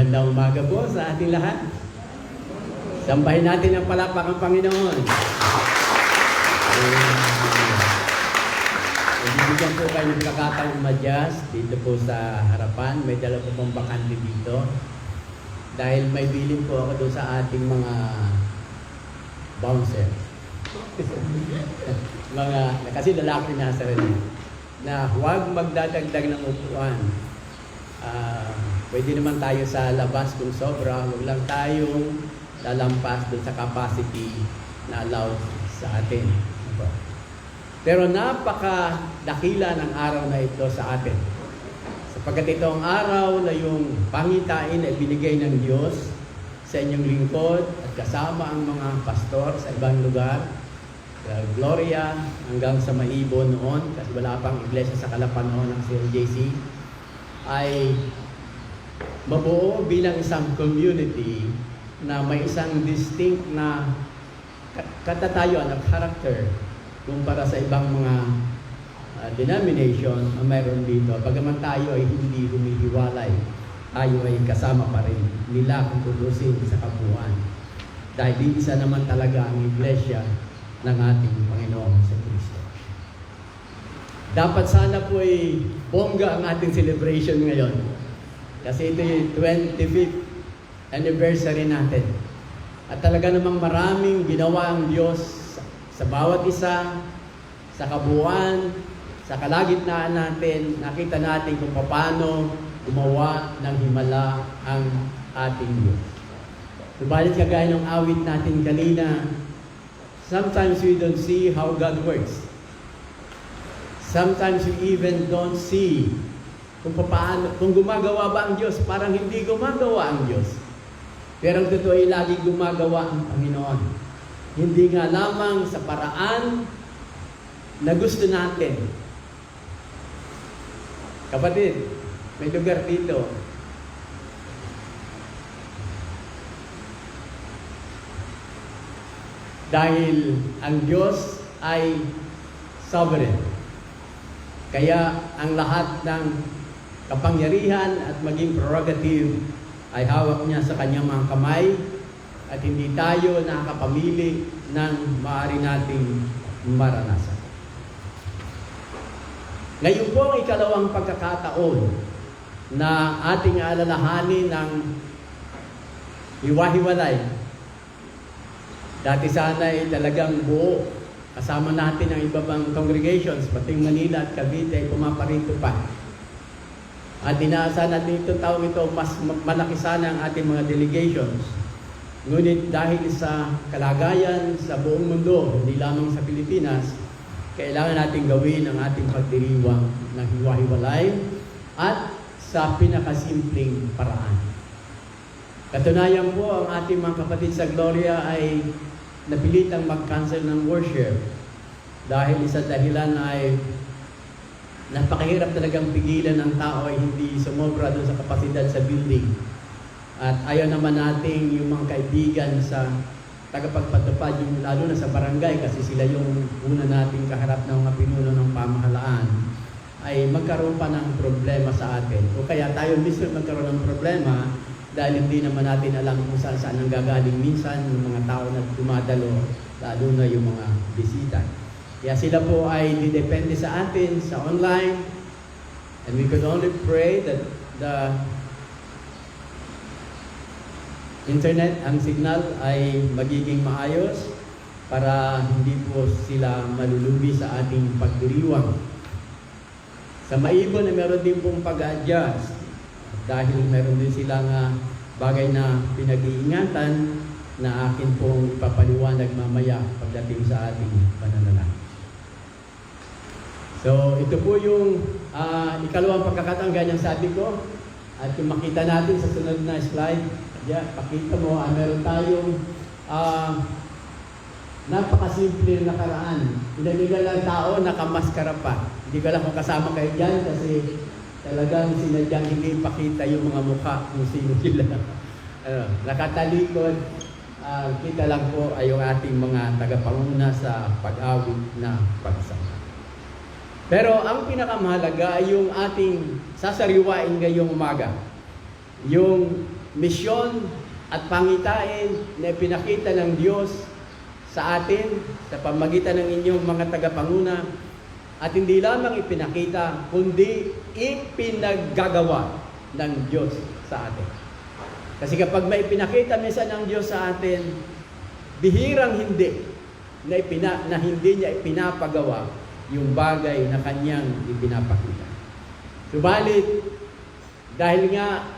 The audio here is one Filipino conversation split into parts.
Magandang umaga po sa ating lahat. Sambahin natin ang palakpak ng Panginoon. Ibigyan po kayo ng pagkakataong umadyas dito po sa harapan. May dala po pong bakante dito. Dahil may bilin po ako doon sa ating mga bouncer. Kasi lalaki nasa rin. Na huwag magdadagdag ng upuan. Pwede naman tayo sa labas kung sobra. Huwag lang tayong lalampas doon sa capacity na allowed sa atin. Pero napakadakila ng araw na ito sa atin. Sapagkat ito ang araw na yung pangitain ay binigay ng Diyos sa inyong lingkod at kasama ang mga pastor sa ibang lugar. Sa Gloria hanggang sa Maibo noon, kasi wala pang iglesia sa Calapan noon ng CLJC, ay mabuo bilang isang community na may isang distinct na katatayuan at character kumpara sa ibang mga denomination na mayroon dito. Bagaman tayo ay hindi humihiwalay, tayo ay kasama pa rin nila kung tutusin sa kabuuan. Dahil isa naman talaga ang iglesia ng ating Panginoon sa Kristo. Dapat sana po ay bongga ang ating celebration ngayon. Kasi ito yung 25th anniversary natin. At talaga namang maraming ginawa ang Diyos sa bawat isa, sa kabuuan, sa kalagitnaan natin. Nakita natin kung paano gumawa ng himala ang ating Diyos. Subalit kagaya ng awit natin kanina, sometimes we don't see how God works. Sometimes we even don't see kung paano, kung gumagawa ba ang Diyos. Parang hindi gumagawa ang Diyos. Pero ang totoo ay lagi gumagawa ang Panginoon. Hindi nga lamang sa paraan na gusto natin. Kapatid, may lugar dito. Dahil ang Diyos ay sovereign. Kaya ang lahat ng kapangyarihan at maging prerogative ay hawak niya sa kanyang mga kamay at hindi tayo nakakapamili ng maaari nating maranasan. Ngayon po ang ikalawang pagkakataon na ating alalahanin ng hiwa-hiwalay. Dati sana ay talagang buo. Kasama natin ang iba pang congregations, pati Manila at Cavite ay pumaparito pa. At inaasahan natin itong taong ito, mas malaki sana ang ating mga delegations. Ngunit dahil sa kalagayan sa buong mundo, hindi lamang sa Pilipinas, kailangan natin gawin ang ating pagdiriwang ng hiwa-hiwalay at sa pinakasimpleng paraan. Katunayan po, ang ating mga kapatid sa Gloria ay napilitang mag-cancel ng worship dahil isa dahilan ay napakahirap talagang pigilan ng tao ay hindi sumobra doon sa kapasidad sa building. At ayaw naman nating yung mga kaibigan sa tagapagpatupad, yung lalo na sa barangay, kasi sila yung una nating kaharap ng mga pinuno ng pamahalaan, ay magkaroon pa ng problema sa atin. O kaya tayo mismo magkaroon ng problema dahil hindi naman natin alam kung saan ang gagaling minsan yung mga tao na dumadalo, lalo na yung mga bisita. Kaya sila po ay didepende sa atin, sa online, and we could only pray that the internet, ang signal ay magiging maayos para hindi po sila malulubi sa ating pagdiriwang. Sa Maibo na meron din pong pag-adjust dahil meron din silang bagay na pinag-iingatan na akin pong ipapaliwanag mamaya pagdating sa ating pananalangin. So, ito po yung ikalawang pagkakataon, ganyan sabi ko. At kung makita natin sa sunod na slide, pakita mo, meron tayong napakasimple na karaan. Pinanigal lang tao, nakamaskara pa. Hindi ko lang kung kasama kayo dyan kasi talagang sinadyang hindi ipakita yung mga mukha kung sino sila. Nakatalikod, kita lang po ay yung ating mga tagapanguna sa pag-awit na pagsamba. Pero ang pinakamahalaga ay yung ating sasariwain ngayong umaga. Yung misyon at pangitain na ipinakita ng Diyos sa atin sa pamagitan ng inyong mga tagapanguna, at hindi lamang ipinakita, kundi ipinaggagawa ng Diyos sa atin. Kasi kapag may ipinakita minsan ng Diyos sa atin, bihirang hindi na hindi niya ipinapagawa yung bagay na kanyang ipinapakita. Subalit, dahil nga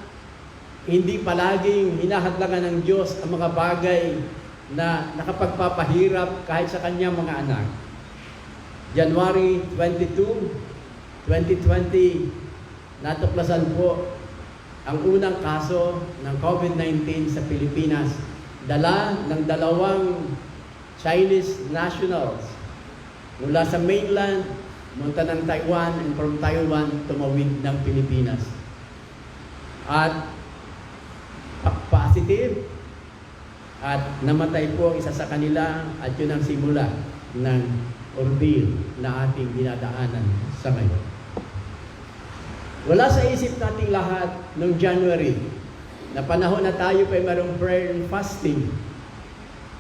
hindi palaging hinahadlangan ng Diyos ang mga bagay na nakapagpapahirap kahit sa kanyang mga anak. January 22, 2020, natuklasan po ang unang kaso ng COVID-19 sa Pilipinas, dala ng 2 Chinese nationals mula sa mainland, munta ng Taiwan, and from Taiwan, tumawid ng Pilipinas. At positive, at namatay po ang isa sa kanila, at yun ang simula ng ordeal na ating dinadaanan sa ngayon. Wala sa isip nating lahat noong January, na panahon na tayo pa ay mayroong prayer and fasting,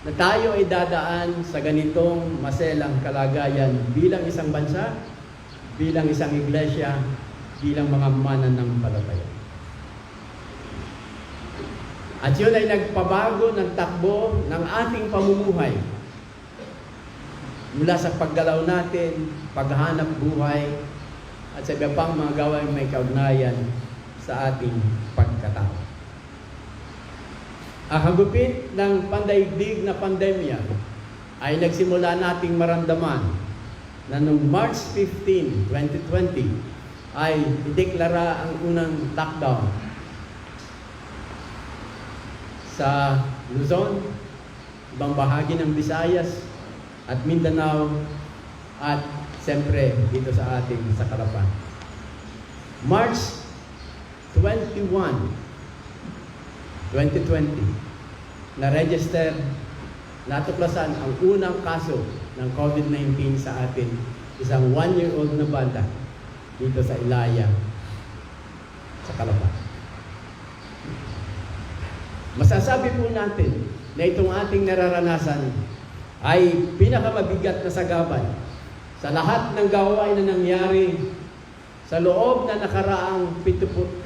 na tayo ay dadaan sa ganitong maselang kalagayan bilang isang bansa, bilang isang iglesia, bilang mga mananampalataya. At yun ay nagpabago ng takbo ng ating pamumuhay. Mula sa paggalaw natin, paghahanap buhay, at sa iba pang mga gawain may kaugnayan sa ating pagkatao. Ang hagupit ng pandaigdig na pandemya ay nagsimula nating maramdaman na noong March 15, 2020 ay ideklara ang unang lockdown sa Luzon, ibang bahagi ng Visayas at Mindanao, at siyempre dito sa ating sa Calapan. March 21, 2020, na-register, natuklasan ang unang kaso ng COVID-19 sa atin, isang 1-year-old na bata dito sa Ilaya, sa Calapan. Masasabi po natin na itong ating nararanasan ay pinakamabigat na sagabal sa lahat ng gawain na nangyari sa loob na nakaraang 75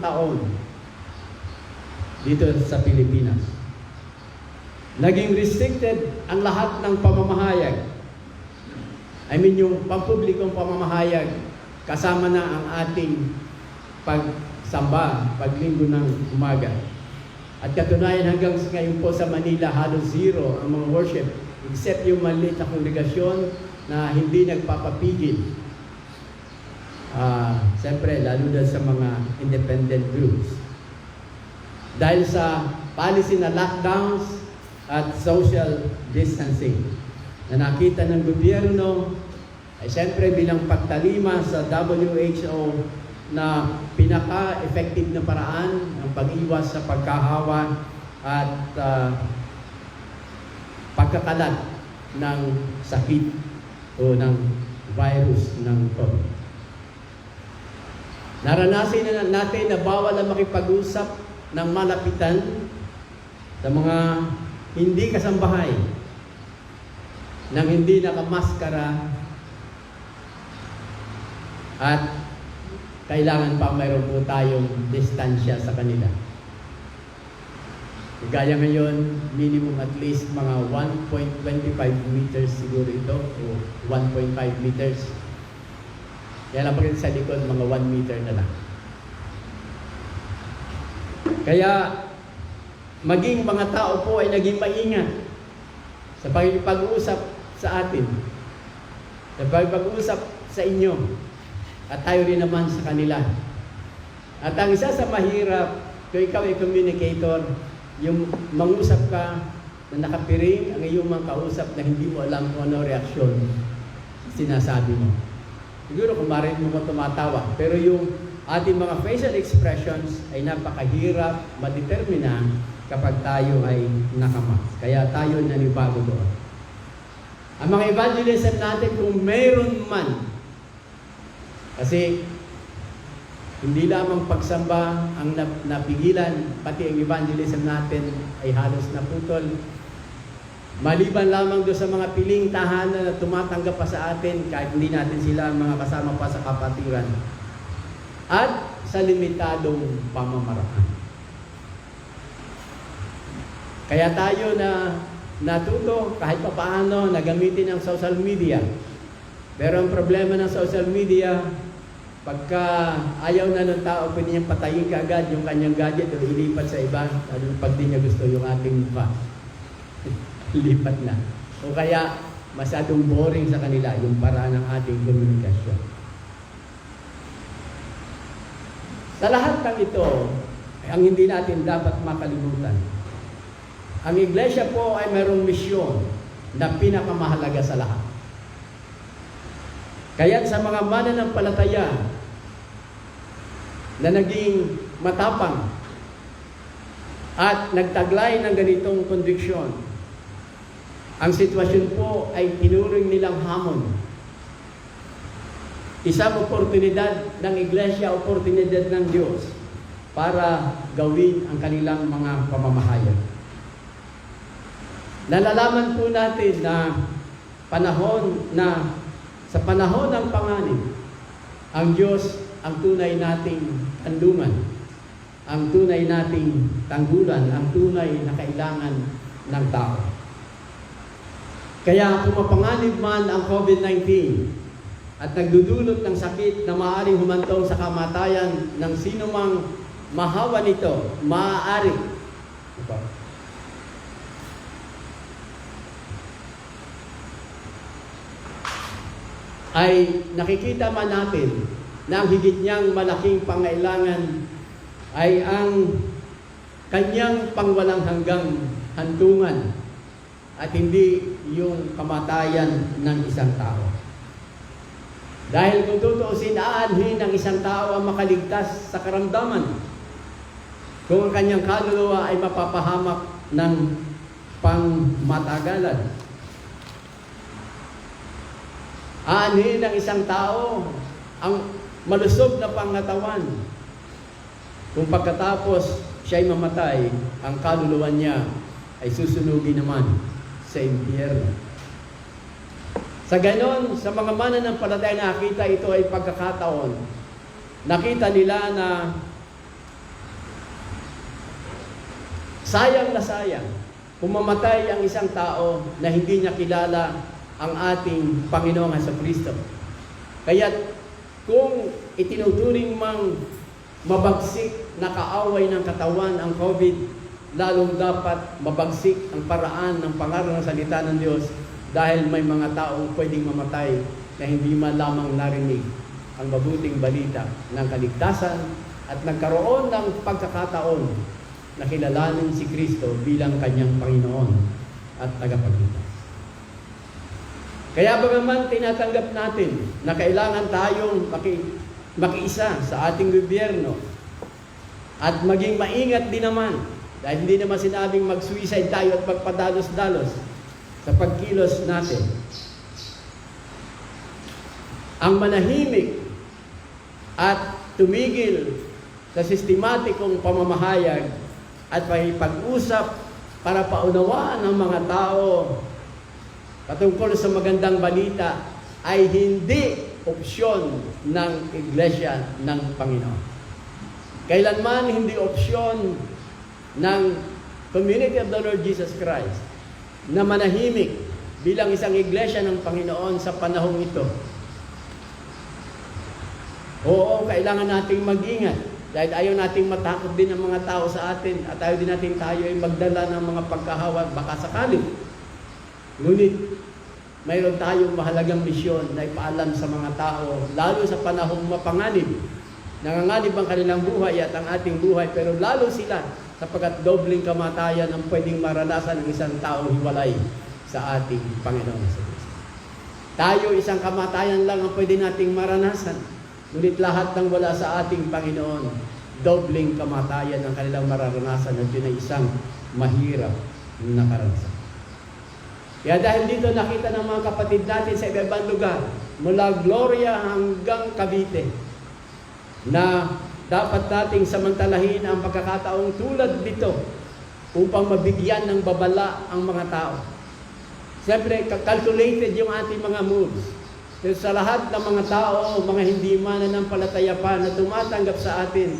taon dito sa Pilipinas. Naging restricted ang lahat ng pamamahayag. Yung pampublikong pamamahayag, kasama na ang ating pagsamba, paglinggo ng umaga. At katunayan hanggang ngayon po sa Manila, halos zero ang mga worship, except yung maliit na kongregasyon na hindi nagpapapigil. Siyempre, lalo na sa mga independent groups. Dahil sa policy na lockdowns at social distancing na nakita ng gobyerno, ay siyempre bilang pagtalima sa WHO na pinaka-effective na paraan ng pag-iwas sa pagkahawa at pagkakalat ng sakit o ng virus ng COVID. Naranasin na natin na bawal ang makipag-usap ng malapitan sa mga hindi kasambahay nang hindi nakamaskara, at kailangan pa mayroon po tayong distansya sa kanila. Gaya ngayon, minimum at least mga 1.25 meters siguro ito, o 1.5 meters. Kaya lang pa rin sa likod, mga 1 meter na lang. Kaya, maging mga tao po ay naging maingat sa pag-uusap sa atin, sa pag-uusap sa inyo, at tayo rin naman sa kanila. At ang isa sa mahirap, kung ikaw ay communicator, yung mangusap ka na nakapiring ang iyong mga kausap na hindi mo alam kung ano reaksyon sinasabi mo. Siguro kung marinig mo ko tumatawa, pero yung ating mga facial expressions ay napakahirap madetermina kapag tayo ay nakamask. Kaya tayo nanibago doon. Ang mga evangelism natin, kung mayroon man, kasi Hindi lamang pagsamba ang napigilan, pati ang evangelism natin ay halos naputol. Maliban lamang doon sa mga piling tahanan na tumatanggap pa sa atin kahit hindi natin sila mga kasama pa sa kapatiran. At sa limitadong pamamaraan. Kaya tayo na natuto kahit papaano na gamitin ang social media. Pero ang problema ng social media, pagka ayaw na ng tao, pwede niyang patayin kaagad yung kanyang gadget o ilipat sa iba, lalo pag di niya gusto yung ating mukha. Lipat na. O kaya, masyadong boring sa kanila yung paraan ng ating komunikasyon. Sa lahat ng ito, ang hindi natin dapat makalimutan. Ang iglesia po ay mayroong misyon na pinakamahalaga sa lahat. Kaya sa mga mananampalataya na naging matapang at nagtaglay ng ganitong kondiksyon, ang sitwasyon po ay tinuring nilang hamon. Isang oportunidad ng iglesia, oportunidad ng Diyos para gawin ang kanilang mga pamamahayag. Nalalaman po natin na sa panahon ng panganib, ang Diyos ang tunay nating kanlungan, ang tunay nating tanggulan, ang tunay na kailangan ng tao. Kaya kung mapanganib man ang COVID-19 at nagdudulot ng sakit na maaaring humantong sa kamatayan ng sinumang mahawa nito, maaari. Ay nakikita man natin na ang higit niyang malaking pangailangan ay ang kanyang pangwalang hanggang hantungan at hindi yung kamatayan ng isang tao. Dahil kung tutuusin, aanhin ng isang tao ang makaligtas sa karamdaman kung ang kanyang kaluluwa ay mapapahamak ng pangmatagalan. Aanhin ng isang tao ang malusog na pangatawan kung pagkatapos siya'y mamatay, ang kaluluwa niya ay susunugin naman sa impyerno. Sa ganon, sa mga mananampalataya nakita ito ay pagkakataon. Nakita nila na sayang na sayang kung mamatay ang isang tao na hindi niya kilala ang ating Panginoong Jesucristo. Kaya kung itinuturing mang mabagsik na kaaway ng katawan ang COVID, lalong dapat mabagsik ang paraan ng pangaral ng salita ng Diyos dahil may mga taong pwedeng mamatay na hindi man lamang narinig ang mabuting balita ng kaligtasan at nagkaroon ng pagkakataon na kilalanin si Kristo bilang kanyang Panginoon at tagapagligtas. Kaya bagaman tinatanggap natin na kailangan tayong makiisa sa ating gobyerno at maging maingat din naman dahil hindi naman sinabing mag-suicide tayo at magpadalos-dalos sa pagkilos natin. Ang manahimik at tumigil sa sistematikong pamamahayag at pag-usap para paunawaan ng mga tao patungkol sa magandang balita ay hindi opsyon ng Iglesia ng Panginoon. Kailanman hindi opsyon ng Community of the Lord Jesus Christ na manahimik bilang isang iglesia ng Panginoon sa panahong ito. Oo, kailangan nating mag-ingat dahil ayaw nating matakot din ang mga tao sa atin at ayaw din natin tayo ay magdala ng mga pagkahawag baka sakali. Ngunit mayroon tayong mahalagang misyon na ipaalam sa mga tao, lalo sa panahong mapanganib. Nanganganib ang kanilang buhay at ang ating buhay, pero lalo sila sapagkat dobling kamatayan ang pwedeng maranasan ng isang taong hiwalay sa ating Panginoon sa Kristo. Tayo, isang kamatayan lang ang pwede nating maranasan. Ngunit lahat ng wala sa ating Panginoon, dobling kamatayan ang kanilang mararanasan at yun ay isang mahirap na karanasan. Kaya dahil dito nakita ng mga kapatid natin sa ibang lugar, mula Gloria hanggang Cavite, na dapat nating samantalahin ang pagkakataong tulad nito upang mabigyan ng babala ang mga tao. Siyempre, calculated yung ating mga moves. Pero sa lahat ng mga tao, mga hindi mananampalataya pa na tumatanggap sa atin,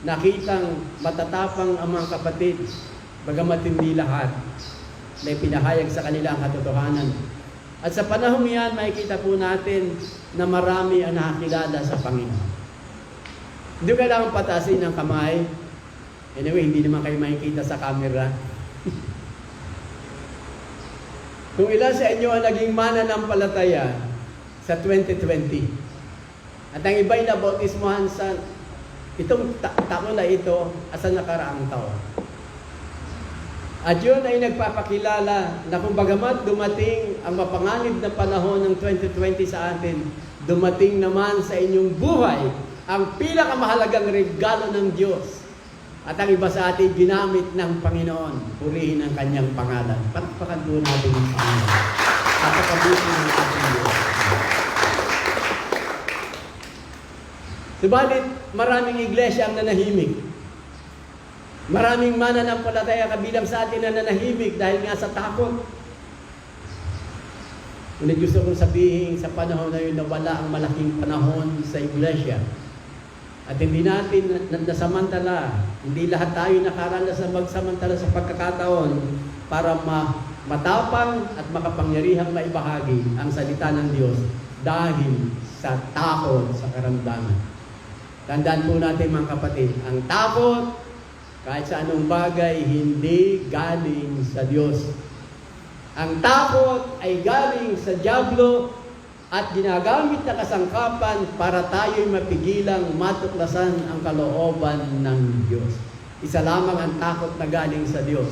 nakitang matatapang ang mga kapatid, bagamat hindi lahat, na ipinahayag sa kanila ang katotohanan. At sa panahon yan, makikita po natin na marami ang nakakilala sa Panginoon. Hindi kailangan patasin ng kamay. Anyway, hindi naman kayo makikita sa camera. Kung ilan sa inyo ang naging mananampalataya sa 2020, at ang iba'y nabautismuhan sa itong taon na ito at sa nakaraang taon. At yun ay nagpapakilala na kung bagamat dumating ang mapanganib na panahon ng 2020 sa atin, dumating naman sa inyong buhay ang pinakamahalagang regalo ng Diyos. At ang iba sa atin ginamit ng Panginoon. Purihin ang kanyang pangalan. Palakpakan po natin ang Panginoon. Kapakabuti ng ating Diyos. Subalit, maraming iglesia ang nanahimik. Maraming mananampalataya kabilang sa atin na nanahimik dahil nga sa takot. Ngunit gusto kong sabihin sa panahon na yun na wala ang malaking panahon sa iglesia. At hindi natin nasamantala, hindi lahat tayo nakaranas na magsamantala sa pagkakataon para matapang at makapangyarihang maibahagi ang salita ng Diyos dahil sa takot sa karamdaman. Tandaan po natin mga kapatid, ang takot kahit sa anong bagay hindi galing sa Diyos. Ang takot ay galing sa dyablo at ginagamit na kasangkapan para tayo'y mapigilang matuklasan ang kalooban ng Diyos. Isa lamang ang takot na galing sa Diyos,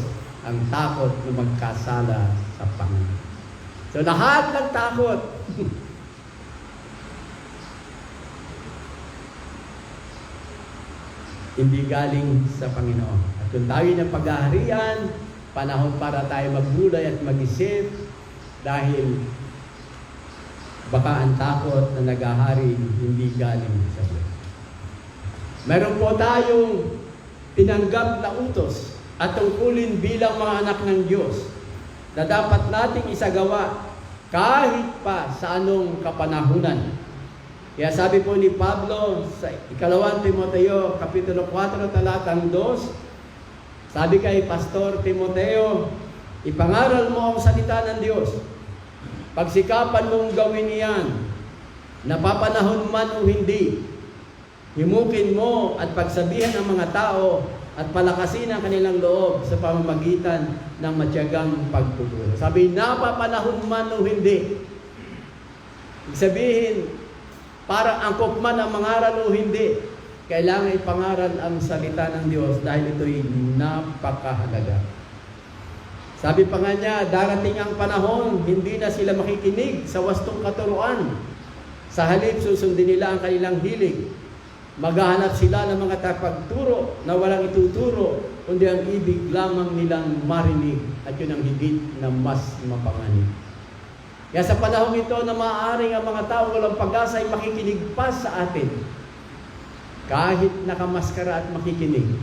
ang takot na magkasala sa Panginoon. So lahat ng takot, hindi galing sa Panginoon. At kung tayo ng paghaharian, panahon para tayo magbulay at mag-isip dahil baka ang takot na naghahari hindi galing sa Diyos. Meron po tayong tinanggap na utos at tungkulin bilang mga anak ng Diyos na dapat nating isagawa kahit pa sa anong kapanahunan. Kaya sabi po ni Pablo sa 2 Timoteo, Kapitulo 4, talatang 2, sabi kay Pastor Timoteo, ipangaral mo ang salita ng Diyos. Pagsikapan mong gawin iyan, napapanahon man o hindi, himukin mo at pagsabihan ang mga tao at palakasin ang kanilang loob sa pamamagitan ng matyagang pagtuturo. Sabi, napapanahon man o hindi. Ibig sabihin, para angkop man ang mangaral o hindi, kailangan ipangaral ang salita ng Diyos dahil ito'y napakahalaga. Sabi pa nga niya, darating ang panahon, hindi na sila makikinig sa wastong katuruan. Sa halip, susundin nila ang kanilang hilig. Maghahanap sila ng mga tagapagturo na walang ituturo, kundi ang ibig lamang nilang marinig at yun ang higit na mas mapanganib. Kaya sa panahon ito na maaaring ang mga tao walang pag-asa ay makikinig pa sa atin. Kahit nakamaskara at makikinig,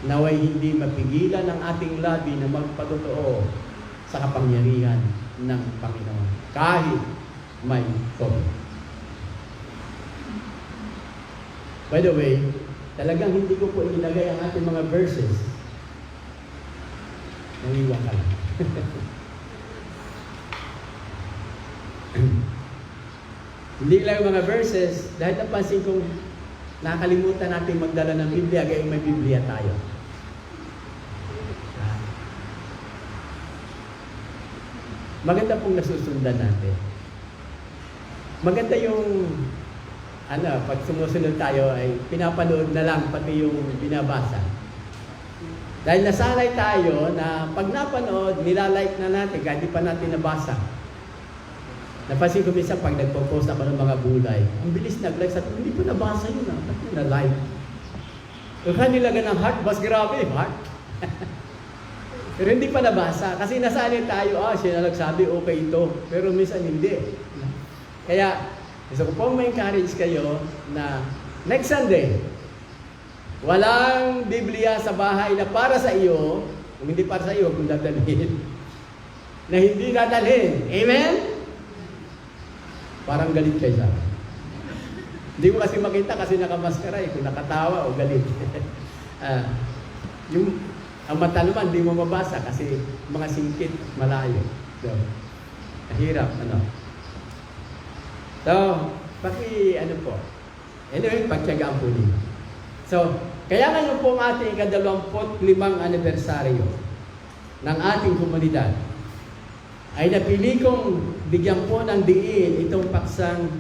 naway hindi mapigilan ang ating labi na magpatotoo sa kapangyarihan ng Panginoon. Kahit may COVID. By the way, talagang hindi ko po inilagay ang ating mga verses. Naiwan ka lang. Hindi lang yung mga verses, dahil napansin kong nakalimutan natin magdala ng Biblia, kaya may Biblia tayo. Maganda pong nasusundan natin. Maganda yung pag sumusunod tayo ay pinapanood na lang pati yung binabasa. Dahil nasanay tayo na pag napanood, nilalike na natin kahit di pa natin nabasa. Napansin ko minsan pag nagpo-post ako ng mga bulay, ang bilis nag-like, sabi ko, hindi pa nabasa yun ba't yun na-like? Kung nilagan ng heart, mas grabe, heart. Pero hindi pa nabasa. Kasi nasanay tayo, siya na nagsabi, okay ito. Pero minsan hindi. Kaya, gusto ko pong ma-encourage kayo na Next Sunday, walang Biblia sa bahay na para sa iyo, kung hindi para sa iyo, kung dadalhin, na hindi dadalhin. Amen? Parang galit kayo sa akin. Hindi ko kasi makita kasi nakamaskara eh, kung nakatawa o galit. Ang mata naman, hindi mo mabasa kasi mga singkit, malayo. So, hirap, ano. So, anyway, pagtyagaan po ninyo. So, kaya ngayon po ang ating ika-25 anibersaryo ng ating komunidad ay napili kong bigyan po ng diin itong paksang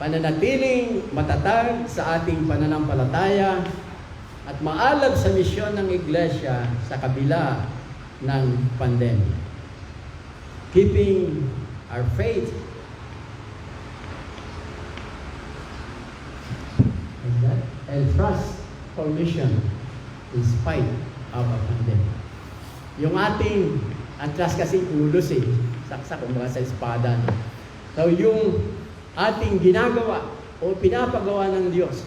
pananatiling matatag sa ating pananampalataya at maalab sa misyon ng Iglesia sa kabila ng pandemya. Keeping our faith and trust for mission in spite of a pandemic. Yung ating atlas kasi ulos eh, saksak o mga sa espada. No? So yung ating ginagawa o pinapagawa ng Diyos,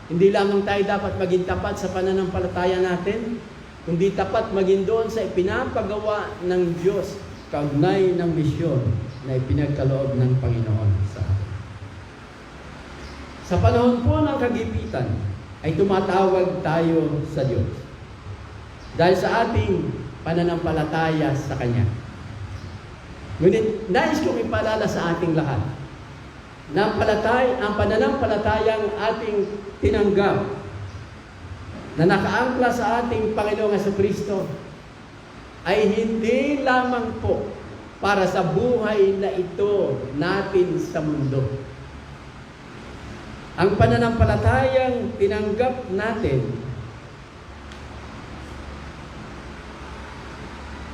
hindi lamang tayo dapat maging tapat sa pananampalataya natin, kundi tapat maging doon sa ipinapagawa ng Diyos kaugnay ng misyon na ipinagkaloob ng Panginoon sa atin. Sa panahon po ng kagipitan, ay tumatawag tayo sa Diyos dahil sa ating pananampalataya sa Kanya. Ngunit nais kong ipaalala sa ating lahat na ang pananampalatayang ating tinanggap na nakaangkla sa ating Panginoong Jesucristo ay hindi lamang po para sa buhay na ito natin sa mundo. Ang pananampalatayang tinanggap natin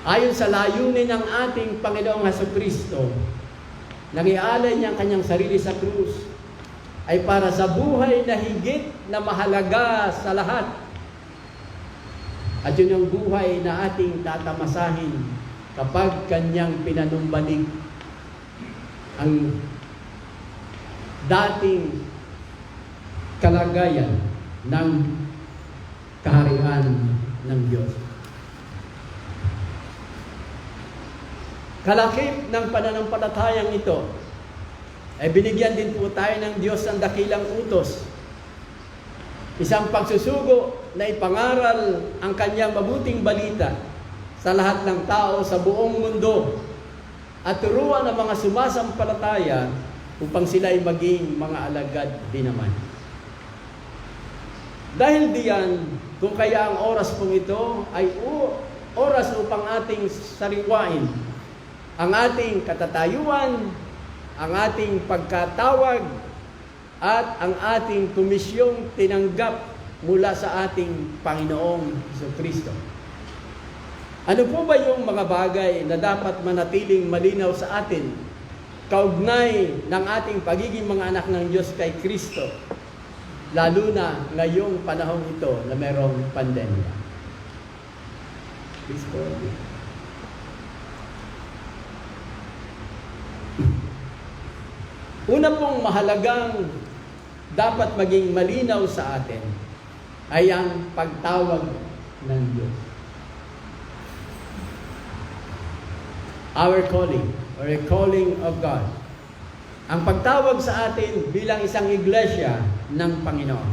ayon sa layunin ng ating Panginoong Jesucristo, nang ialay niya ang kanyang sarili sa krus, ay para sa buhay na higit na mahalaga sa lahat. At yun yung buhay na ating tatamasahin kapag kanyang pinanumbalik ang dating kalagayan ng kaharian ng Diyos. Kalakip ng pananampalatayang ito ay binigyan din po tayo ng Diyos ng dakilang utos. Isang pagsusugo na ipangaral ang kanyang mabuting balita sa lahat ng tao sa buong mundo at turuan ang mga sumasampalataya upang sila ay maging mga alagad din naman. Dahil diyan, kung kaya ang oras pong ito ay oras upang ating sariwain ang ating katatayuan, ang ating pagkatawag, at ang ating komisyong tinanggap mula sa ating Panginoong Jesucristo. Ano po ba yung mga bagay na dapat manatiling malinaw sa atin kaugnay ng ating pagiging mga anak ng Diyos kay Kristo, lalo na ngayong panahon ito na mayroong pandemya? Please go ahead. Una pong mahalagang dapat maging malinaw sa atin ay ang pagtawag ng Diyos. Our calling, or a calling of God. Ang pagtawag sa atin bilang isang iglesia ng Panginoon.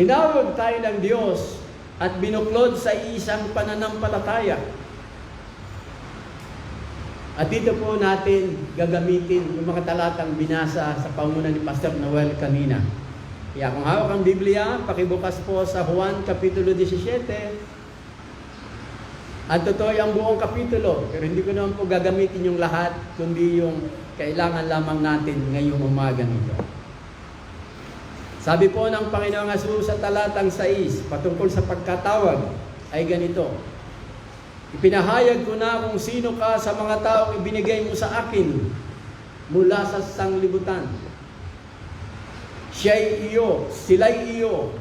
Tinawag tayo ng Diyos at binuklod sa isang pananampalataya. At dito po natin gagamitin yung mga talatang binasa sa panguna ni Pastor Noel kanina. Kaya kung hawak ang Biblia, pakibukas po sa Juan Kapitulo 17. At totoo ang buong kapitulo, pero hindi ko naman po gagamitin yung lahat, kundi yung kailangan lamang natin ngayong umaga nito. Sabi po ng Panginoong Jesus sa talatang 6, patungkol sa pagkatawag, ay ganito: ipinahayag ko na kung sino ka sa mga taong ibinigay mo sa akin mula sa sanglibutan. Siya'y iyo, sila'y iyo,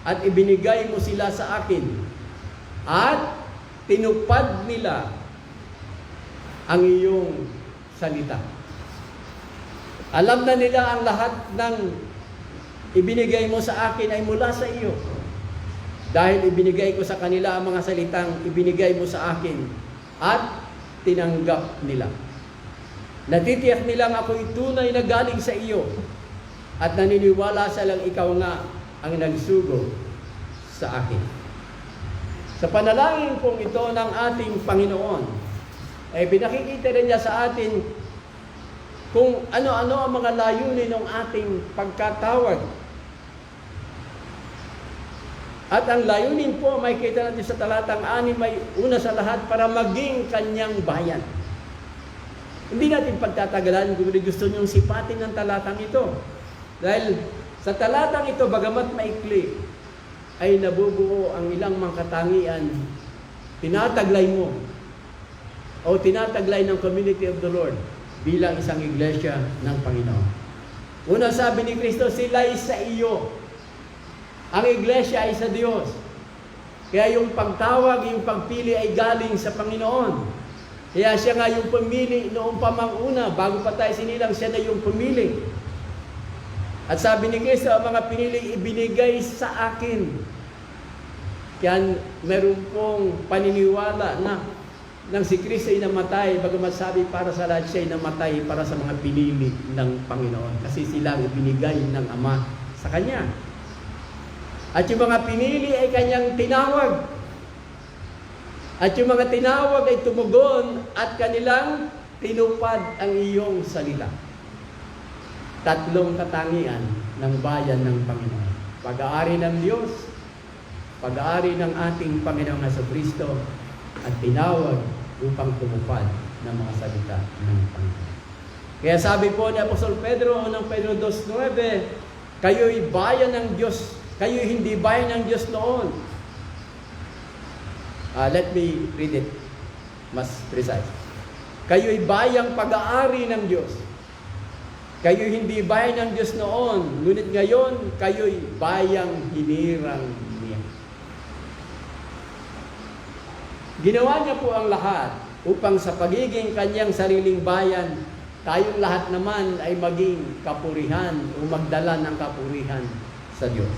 at ibinigay mo sila sa akin. At tinupad nila ang iyong salita. Alam na nila ang lahat ng ibinigay mo sa akin ay mula sa iyo. Dahil ibinigay ko sa kanila ang mga salitang ibinigay mo sa akin at tinanggap nila. Natitiyak nilang ako'y tunay na galing sa iyo at naniniwala silang ikaw nga ang nagsugo sa akin. Sa panalangin pong ito ng ating Panginoon, ay pinakikita rin niya sa atin kung ano-ano ang mga layunin ng ating pagkatawag. At ang layunin po, may kita natin sa talatang 6, may una sa lahat para maging kanyang bayan. Hindi natin pagtatagalan kung gusto niyong sipatin ng talatang ito. Dahil sa talatang ito, bagamat maikli, ay nabubuo ang ilang mga katangian, tinataglay mo o tinataglay ng community of the Lord bilang isang iglesia ng Panginoon. Una sabi ni Kristo, sila ay sa iyo. Ang iglesia ay sa Diyos. Kaya yung pagtawag, yung pagpili ay galing sa Panginoon. Kaya siya nga yung pumili noong pamanguna, bago pa tayo sinilang, siya na yung pumili. At sabi ni Kristo, ang mga pinili ibinigay sa akin. Kaya meron pong paniniwala na nang si Kristo ay namatay, bagamat sabi para sa lahat siya ay namatay para sa mga pinili ng Panginoon. Kasi sila ibinigay ng Ama sa Kanya. At yung mga pinili ay Kanyang tinawag. At yung mga tinawag ay tumugon at kanilang tinupad ang iyong salita. Tatlong katangian ng bayan ng Panginoon. Pag-aari ng Diyos, pag-aari ng ating Panginoong Jesucristo, at tinawag upang tumupad ng mga salita ng Panginoon. Kaya sabi po ni Apostol Pedro, unang Pedro 2:9, kayo'y bayan ng Diyos, kayo'y hindi bayan ng Diyos noon. Let me read it mas precise. Kayo'y bayang pag-aari ng Diyos. Kayo'y hindi bayan ng Diyos noon, ngunit ngayon, kayo'y bayang hinirang niya. Ginawa niya po ang lahat upang sa pagiging kanyang sariling bayan, tayong lahat naman ay maging kapurihan o magdala ng kapurihan sa Diyos.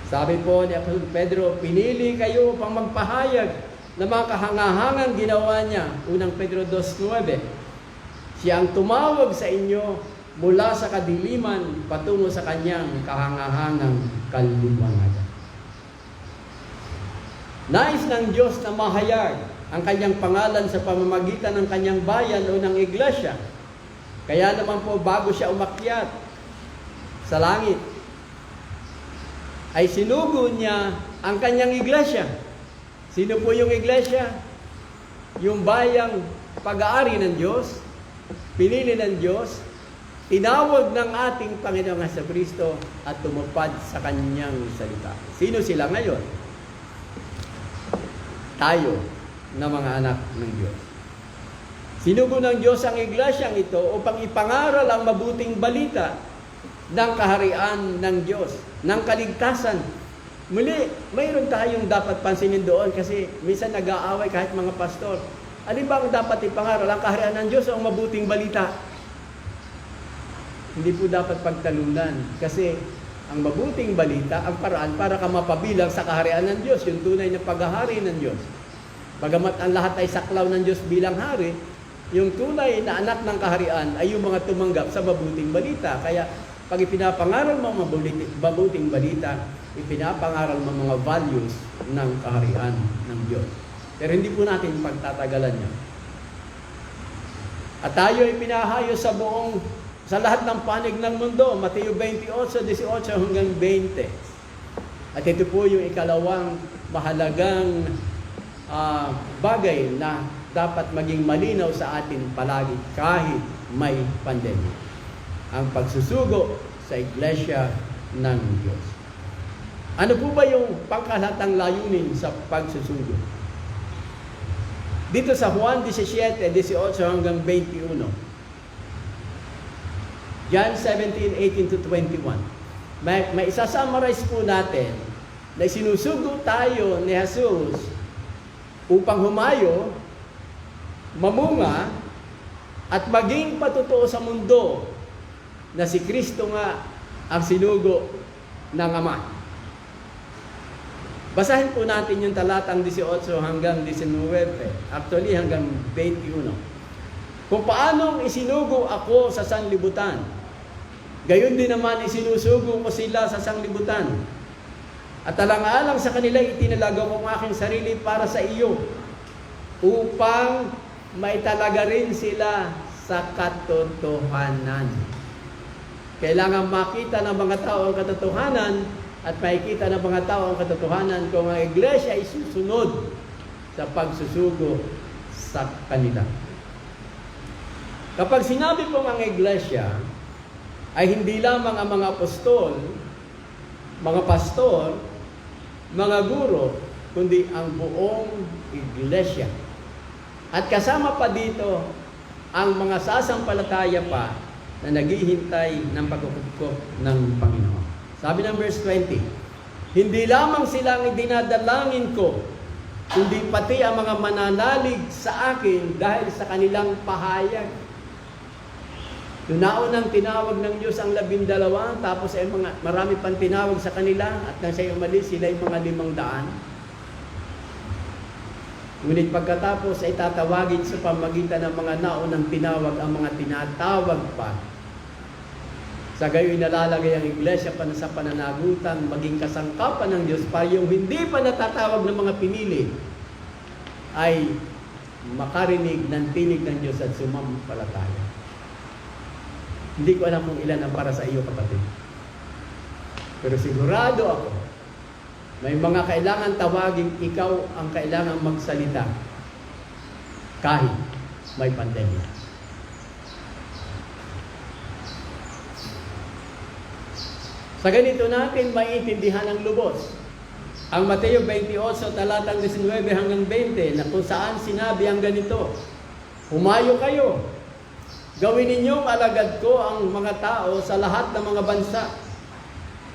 Sabi po ni Apostol Pedro, pinili kayo upang magpahayag ng mga kahangahangang ginawa niya. Unang Pedro 2:9. Siya ang tumawag sa inyo mula sa kadiliman patungo sa kanyang kahangahangang kaliwanagan. Nais ng Diyos na mahayag ang kanyang pangalan sa pamamagitan ng kanyang bayan o ng iglesia. Kaya naman po bago siya umakyat sa langit, ay sinugo niya ang kanyang iglesia. Sino po yung iglesia? Yung bayang pag-aari ng Diyos, pinili ng Diyos, tinawag ng ating Panginoong Jesucristo at tumupad sa kanyang salita. Sino sila ngayon? Tayo na mga anak ng Diyos. Sinugo ng Diyos ang iglesyang ito upang ipangaral ang mabuting balita ng kaharian ng Diyos, ng kaligtasan. Muli, mayroon tayong dapat pansinin doon kasi minsan nag-aaway kahit mga pastor. Alin ba ang dapat ipangaral? Ang kaharian ng Diyos o ang mabuting balita? Hindi po dapat pagtalunan kasi ang mabuting balita, ang paraan para ka mapabilang sa kaharian ng Diyos, yung tunay na paghahari ng Diyos. Bagamat ang lahat ay saklaw ng Diyos bilang hari, yung tunay na anak ng kaharian ay yung mga tumanggap sa mabuting balita. Kaya pag ipinapangaral mo mabuting balita, ipinapangaral mo mga values ng kaharian ng Diyos. Pero hindi po natin pagtatagalan yan. At tayo ay pinahayos sa lahat ng panig ng mundo, Mateo 28:18 hanggang 20. At ito po yung ikalawang mahalagang bagay na dapat maging malinaw sa atin palagi kahit may pandemya. Ang pagsusugo sa iglesia ng Diyos. Ano po ba yung pangkalahatang layunin sa pagsusugo? Dito sa Juan 17:18 hanggang 21. John 17:18-21. May isa-summarize po natin na sinusugo tayo ni Jesus upang humayo, mamunga, at maging patotoo sa mundo na si Kristo nga ang sinugo ng Ama. Basahin po natin yung talatang 18 hanggang 19, actually hanggang 21. Kung paanong isinugo ako sa sanlibutan, gayon din naman isinusugo ko sila sa sanlibutan. At alang-alang sa kanila itinalaga ko ang aking sarili para sa iyo, upang maitalaga rin sila sa katotohanan. Kailangan makita ng mga tao ang katotohanan at makikita ng mga tao ang katotohanan kung ang iglesia ay susunod sa pagsusugo sa kanila. Kapag sinabi po ang iglesia, ay hindi lamang ang mga apostol, mga pastor, mga guro, kundi ang buong iglesia. At kasama pa dito ang mga sasampalataya pa na naghihintay ng pagkukup ng Panginoon. Sabi ng verse 20, hindi lamang silang idinadalangin ko, kundi pati ang mga mananalig sa akin dahil sa kanilang pahayag. Naunang tinawag ng Diyos ang 12, tapos ay marami pang tinawag sa kanila, at nang siya umalis, sila ay mga 500. Ngunit pagkatapos ay tatawagin sa pamagitan ng mga naunang tinawag ang mga tinatawag pa. Sa gayoy nalalagay ang iglesia pa sa pananagutan, maging kasangkapan ng Diyos para yung hindi pa natatawag ng mga pinili ay makarinig ng tinig ng Diyos at sumampalataya. Hindi ko alam kung ilan ang para sa iyo, kapatid. Pero sigurado ako, may mga kailangan tawagin, ikaw ang kailangan magsalita kahit may pandemya. Sa ganito natin maiintindihan ng lubos ang Mateo 28, talatang 19 hanggang 20, na kung saan sinabi ang ganito, humayo kayo, gawin ninyong alagad ko ang mga tao sa lahat ng mga bansa.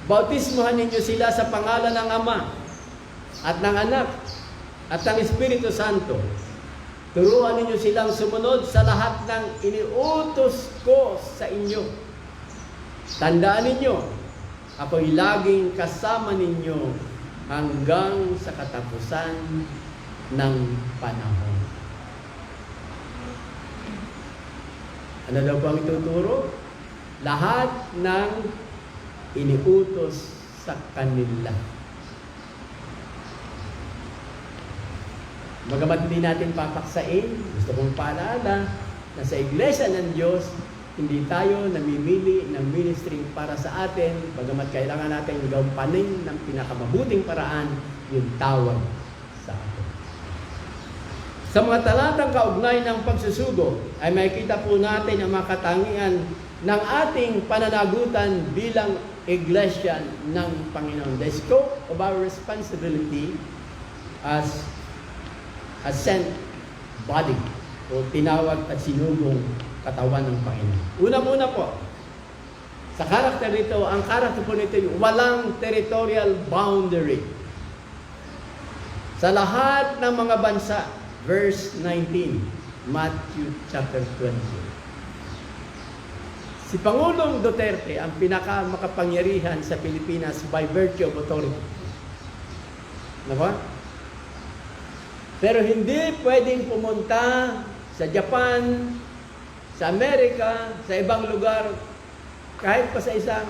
Bautismuhan ninyo sila sa pangalan ng Ama at ng Anak at ng Espiritu Santo. Turuan ninyo silang sumunod sa lahat ng iniutos ko sa inyo. Tandaan ninyo, ako'y laging kasama ninyo hanggang sa katapusan ng panahon. Ano daw po ang ituturo? Lahat ng iniutos sa kanila. Bagamat hindi natin papaksain, gusto kong paalala na sa iglesia ng Diyos, hindi tayo namimili ng ministry para sa atin, bagamat kailangan natin gampanin ng pinakamabuting paraan yung tawag sa atin. Sa mga talatang kaugnay ng pagsusugo, ay makikita po natin ang mga katangian ng ating pananagutan bilang iglesia ng Panginoon. The scope of our responsibility as a sent body, o tinawag at sinugong katawan ng Panginoon. Una-una po, sa karakter nito, ang karakter po nito yung walang territorial boundary. Sa lahat ng mga bansa, verse 19, Matthew chapter 20. Si Pangulong Duterte ang pinakamakapangyarihan sa Pilipinas by virtue of authority. Diba? Pero hindi pwedeng pumunta sa Japan, sa Amerika, sa ibang lugar, kahit pa sa isang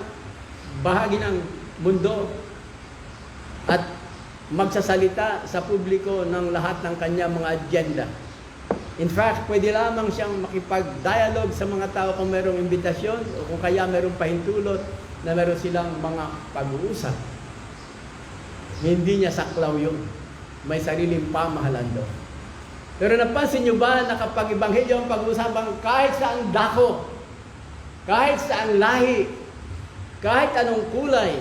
bahagi ng mundo, at magsasalita sa publiko ng lahat ng kanyang mga agenda. In fact, pwede lamang siyang makipag-dialogue sa mga tao kung mayroong imbitasyon o kung kaya mayroong pahintulot na mayroon silang mga pag-uusap. Hindi niya saklaw yun. May sariling pamahalaan doon. Pero napansin niyo ba na kapag ibanghilyo ang pag-uusapan kahit saang dako, kahit saang lahi, kahit anong kulay,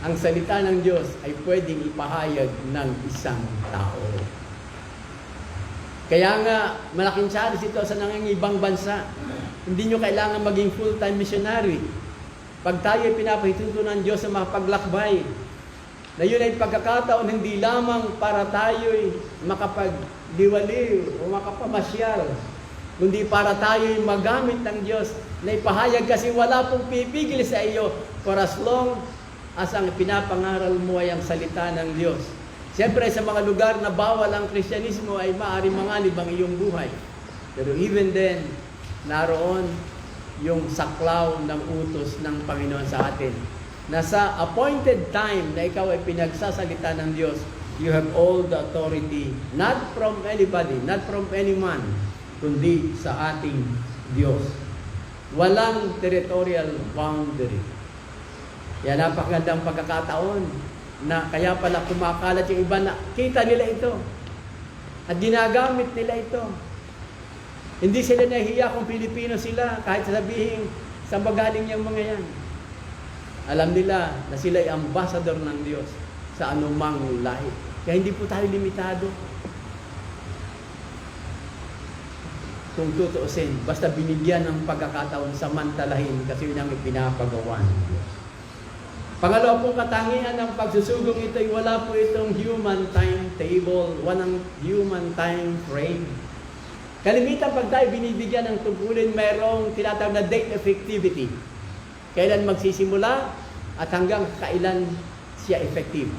ang salita ng Diyos ay pwedeng ipahayag ng isang tao. Kaya nga, malaking challenge ito sa nangingibang bansa. Hindi nyo kailangan maging full-time missionary. Pag tayo ay pinapahituto ng Diyos sa makapaglakbay, na yun ay pagkakataon hindi lamang para tayo'y makapagliwaliw o makapamasyal, kundi para tayo'y magamit ng Diyos na ipahayag kasi wala pong pipigil sa iyo for as long as ang pinapangaral mo ay ang salita ng Diyos. Siyempre, sa mga lugar na bawal ang Kristyanismo ay maaari manganib ang iyong buhay. Pero even then, naroon yung saklaw ng utos ng Panginoon sa atin. Na sa appointed time na ikaw ay pinagsasalita ng Diyos, you have all the authority, not from anybody, not from any man, kundi sa ating Diyos. Walang territorial boundary. Yan, napakagandang pagkakataon na kaya pala kumakalat yung iba na kita nila ito at ginagamit nila ito. Hindi sila nahihiya kung Pilipino sila kahit sabihin saan ba galing yung mga yan. Alam nila na sila ay ambassador ng Diyos sa anumang lahi. Kaya hindi po tayo limitado. Kung tutuusin, basta binigyan ng pagkakataon samantalahin kasi yun ang ipinapagawa ng Diyos. Pangalawa pong katangian ng pagsusugong ito ay wala po itong human timetable, walang human time frame. Kalimitan pag tayo binibigyan ng tungkulin, mayroong tinatawag na date effectivity. Kailan magsisimula at hanggang kailan siya effective.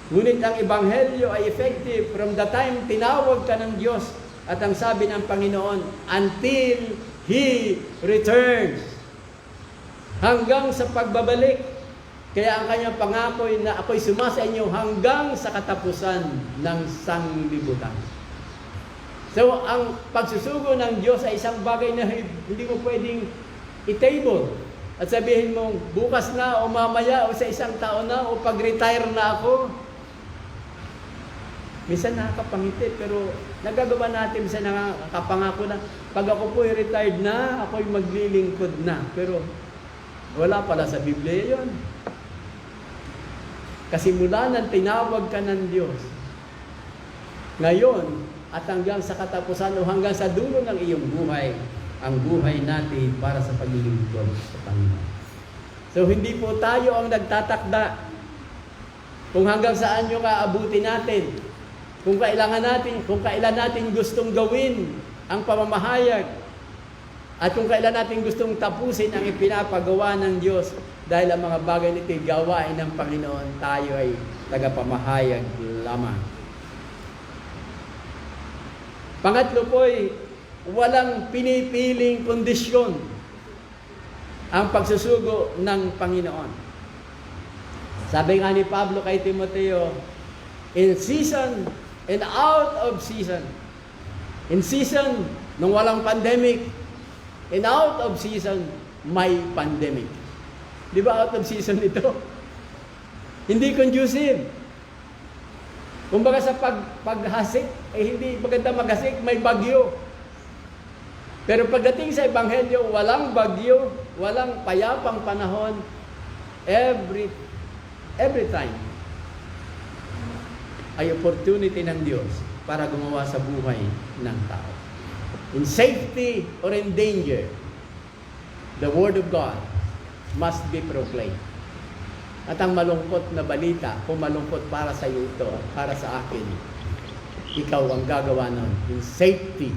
Ngunit ang Ebanghelyo ay effective from the time tinawag ka ng Diyos at ang sabi ng Panginoon, until He returns. Hanggang sa pagbabalik. Kaya ang kanyang pangako ay na ako'y sumasa inyo hanggang sa katapusan ng sanglibutan. So, ang pagsusugo ng Diyos ay isang bagay na hindi mo pwedeng i-table. At sabihin mo, bukas na o mamaya o sa isang taon na o pag-retire na ako. Minsan nakakapangiti, pero nagagawa natin minsan nakakapangako na pag ako po retired na, ako'y maglilingkod na. Pero wala pala sa Biblia yon. Kasi mula nang tinawag ka ng Diyos, ngayon at hanggang sa katapusan o hanggang sa dulo ng iyong buhay, ang buhay natin para sa paglilingkod sa Panginoon. So hindi po tayo ang nagtatakda kung hanggang saan yung aabutin natin. Kung kailan natin gustong gawin ang pamamahayag at kung kailan natin gustong tapusin ang ipinapagawa ng Diyos dahil ang mga bagay nito gawain ng Panginoon, tayo ay tagapamahayag lamang. Pangatlo po ay walang pinipiling kondisyon ang pagsusugo ng Panginoon. Sabi nga ni Pablo kay Timoteo, in season and out of season. In season, nung walang pandemic, and out of season, may pandemic. Di ba out of season ito? Hindi conducive. Kumbaga sa paghasik, hindi maganda maghasik, may bagyo. Pero pagdating sa Ebanghelyo, walang bagyo, walang payapang panahon, every time ay opportunity ng Diyos para gumawa sa buhay ng tao. In safety or in danger, the Word of God must be proclaimed. At ang malungkot na balita, kung malungkot para sa iyo ito, para sa akin, ikaw ang gagawa nun in safety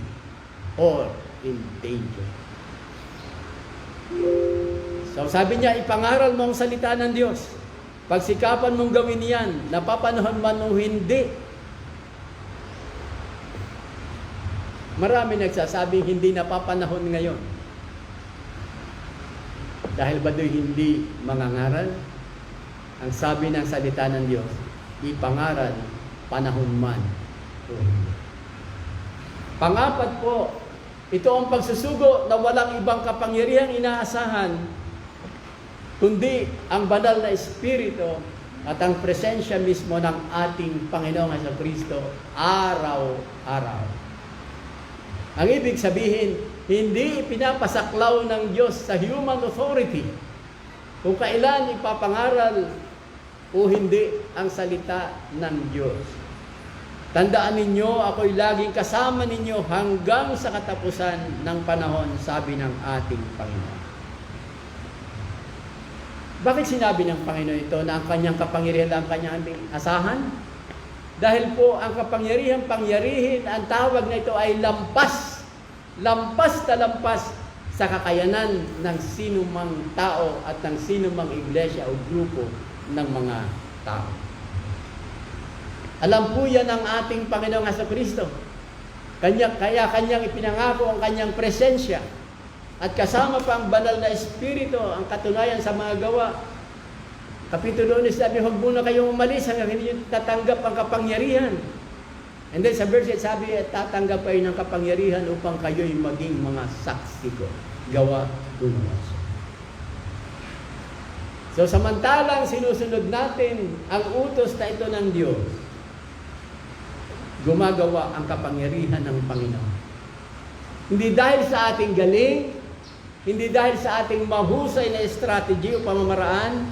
or in danger. So sabi niya, ipangaral mo ang salita ng Diyos. Pagsikapan mong gawin yan, napapanahon man o hindi. Marami nagsasabing hindi napapanahon ngayon. Dahil ba do'y hindi mangangaral? Ang sabi ng salita ng Diyos, ipangaral panahon man o hindi. Pangapat po, ito ang pagsusugo na walang ibang kapangyarihang inaasahan kundi ang banal na Espiritu at ang presensya mismo ng ating Panginoong Jesucristo araw-araw. Ang ibig sabihin, hindi ipinapasaklaw ng Diyos sa human authority kung kailan ipapangaral o hindi ang salita ng Diyos. Tandaan ninyo, ako'y laging kasama ninyo hanggang sa katapusan ng panahon, sabi ng ating Panginoon. Bakit sinabi ng Panginoon ito na ang kanyang kapangyarihan ang kanyang asahan? Dahil po ang kapangyarihan, ang tawag na ito ay lampas. Lampas na lampas sa kakayanan ng sinumang tao at ng sinumang iglesia o grupo ng mga tao. Alam po yan ng ating Panginoong Jesucristo. Kaya kanyang ipinangako ang kanyang presensya at kasama pa ang banal na Espiritu ang katunayan sa mga gawa. Kapitulo 1 sabi, huwag muna kayong umalis hanggang hindi nyo tatanggap ang kapangyarihan. And then sa verse 8 sabi, tatanggap kayo ng kapangyarihan upang kayo'y maging mga saksi ko. Gawa 1. So samantalang sinusunod natin ang utos na ito ng Diyos, gumagawa ang kapangyarihan ng Panginoon. Hindi dahil sa ating galing, hindi dahil sa ating mahusay na strategy o pamamaraan,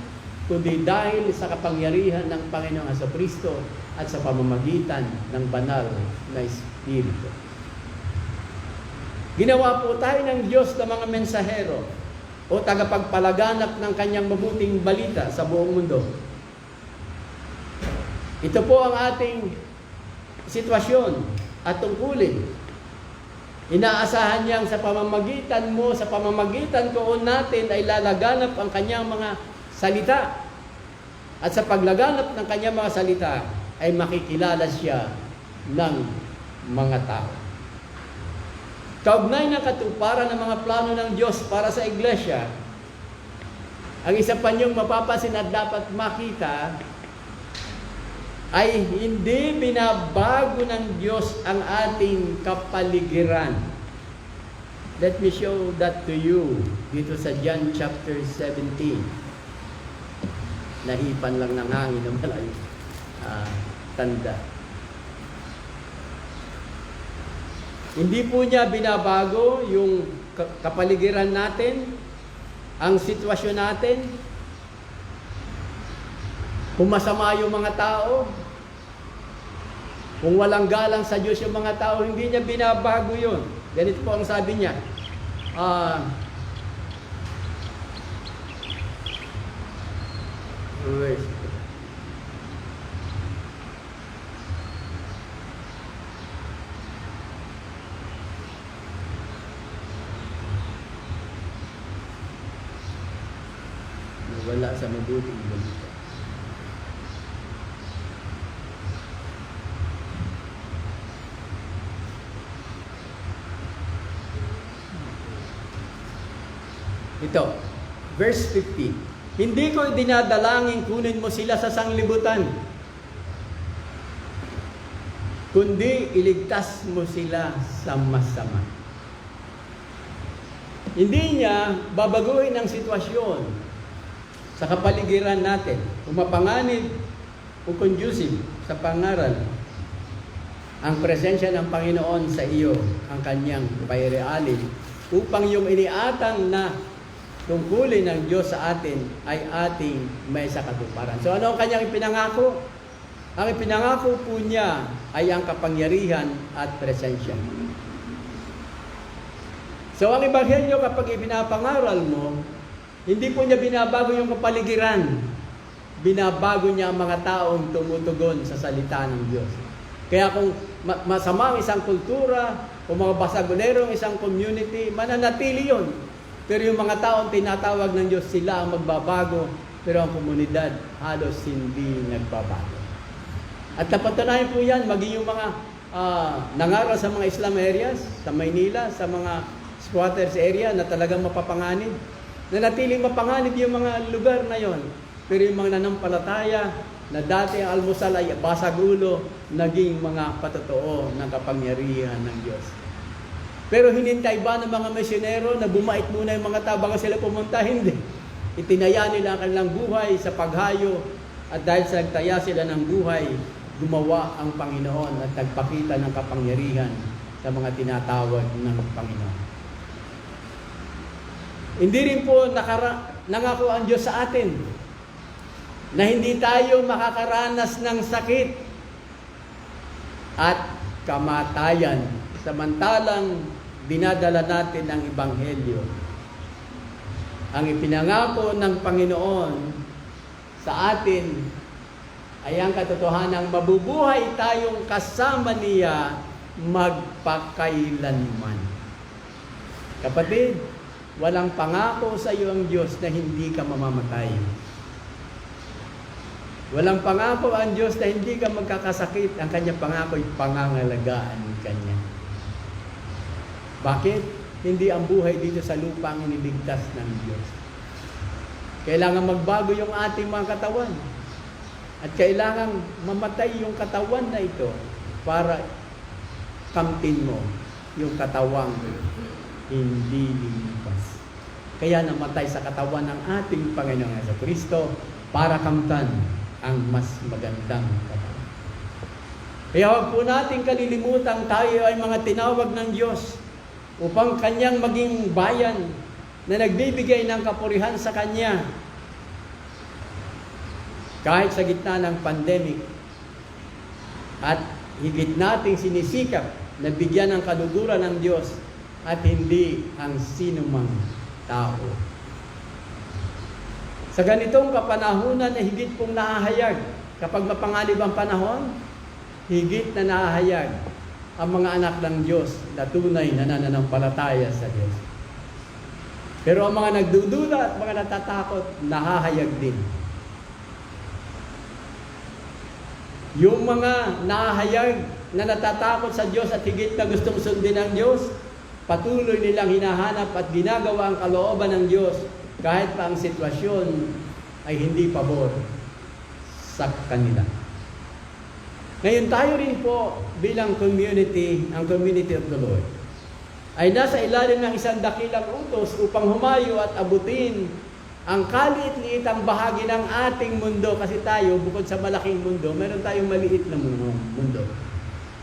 kundi dahil sa kapangyarihan ng Panginoong Jesucristo at sa pamamagitan ng banal na Espiritu. Ginawa po tayo ng Diyos na mga mensahero o tagapagpalaganap ng kanyang mabuting balita sa buong mundo. Ito po ang ating sitwasyon at tungkulin. Inaasahan niyang sa pamamagitan mo, sa pamamagitan ko natin ay lalaganap ang kanyang mga salita. At sa paglaganap ng kanyang mga salita ay makikilala siya ng mga tao. Kaugnay ng katuparan ng mga plano ng Diyos para sa iglesia, ang isa pa niyong mapapansin at dapat makita ay hindi binabago ng Diyos ang ating kapaligiran. Let me show that to you dito sa John chapter 17. Nahipan lang ng hangin ng malayo. Tanda. Hindi po niya binabago yung kapaligiran natin, ang sitwasyon natin. Kung masama yung mga tao, kung walang galang sa Diyos yung mga tao, hindi niya binabago yun. Ganito po ang sabi niya. Wala sa mabuting balita. Ito, verse 50. Hindi ko dinadalangin kunin mo sila sa sanglibutan, kundi iligtas mo sila sa masama. Hindi niya babaguhin ang sitwasyon sa kapaligiran natin. Kung mapanganib o conducive sa pangaral, ang presensya ng Panginoon sa iyo, ang kanyang pairealin, upang yung iniatang na tungkulin ng Diyos sa atin ay ating may sakatuparan. So ano ang kanyang ipinangako? Ang ipinangako po niya ay ang kapangyarihan at presensya. So ang Ebanghelyo kapag ipinapangaral mo, hindi po niya binabago yung kapaligiran. Binabago niya ang mga taong tumutugon sa salita ng Diyos. Kaya kung masama ang isang kultura o mga basagonero ang isang community, mananatili yun. Pero yung mga taong tinatawag ng Diyos, sila ang magbabago, pero ang komunidad halos hindi nagbabago. At napatunayan po yan, maging yung mga nangaral sa mga Islam areas, sa Maynila, sa mga squatters area na talagang mapapanganib. Nanatiling mapanganib yung mga lugar na yon. Pero yung mga nanampalataya na dati ang almusal ay basag ulo, naging mga patotoo ng kapangyarihan ng Diyos. Pero hinintay ba ng mga misyonero na bumait muna yung mga tao bago sila pumunta? Hindi. Itinaya nila ang kanilang buhay sa paghayo at dahil sa nagtaya sila ng buhay, gumawa ang Panginoon at nagpakita ng kapangyarihan sa mga tinatawag ng Panginoon. Hindi rin po nangako ang Diyos sa atin na hindi tayo makakaranas ng sakit at kamatayan samantalang dinadala natin ang Ebanghelyo. Ang ipinangako ng Panginoon sa atin ay ang katotohanang mabubuhay tayong kasama niya magpakailanman. Kapatid, walang pangako sa iyo ang Diyos na hindi ka mamamatay. Walang pangako ang Diyos na hindi ka magkakasakit. Ang kanya pangako ay pangangalagaan kanya. Bakit? Hindi ang buhay dito sa lupa ang iniligtas ng Diyos. Kailangan magbago yung ating mga katawan. At kailangan mamatay yung katawan na ito para kamtin mo yung katawang hindi lilipas. Kaya namatay sa katawan ng ating Panginoong Jesucristo para kamtan ang mas magandang katawan. Kaya huwag po natin kalilimutan tayo ay mga tinawag ng Diyos upang Kanyang maging bayan na nagbibigay ng kapurihan sa Kanya. Kahit sa gitna ng pandemic at higit nating sinisikap na bigyan ng kaluguran ng Diyos at hindi ang sinumang tao. Sa ganitong kapanahunan na higit pong nahahayag, kapag mapanganib ang panahon, higit na nahahayag ang mga anak ng Diyos na tunay na nananampalataya sa Diyos. Pero ang mga nagdudula at mga natatakot, nahahayag din. Yung mga nahahayag na natatakot sa Diyos at higit na gustong sundin ng Diyos, patuloy nilang hinahanap at ginagawa ang kalooban ng Diyos kahit pa ang sitwasyon ay hindi pabor sa kanila. Ngayon tayo rin po bilang community, ang community of the Lord, ay nasa ilalim ng isang dakilang utos upang humayo at abutin ang kaliit-liitang bahagi ng ating mundo. Kasi tayo, bukod sa malaking mundo, meron tayong maliit na mundo.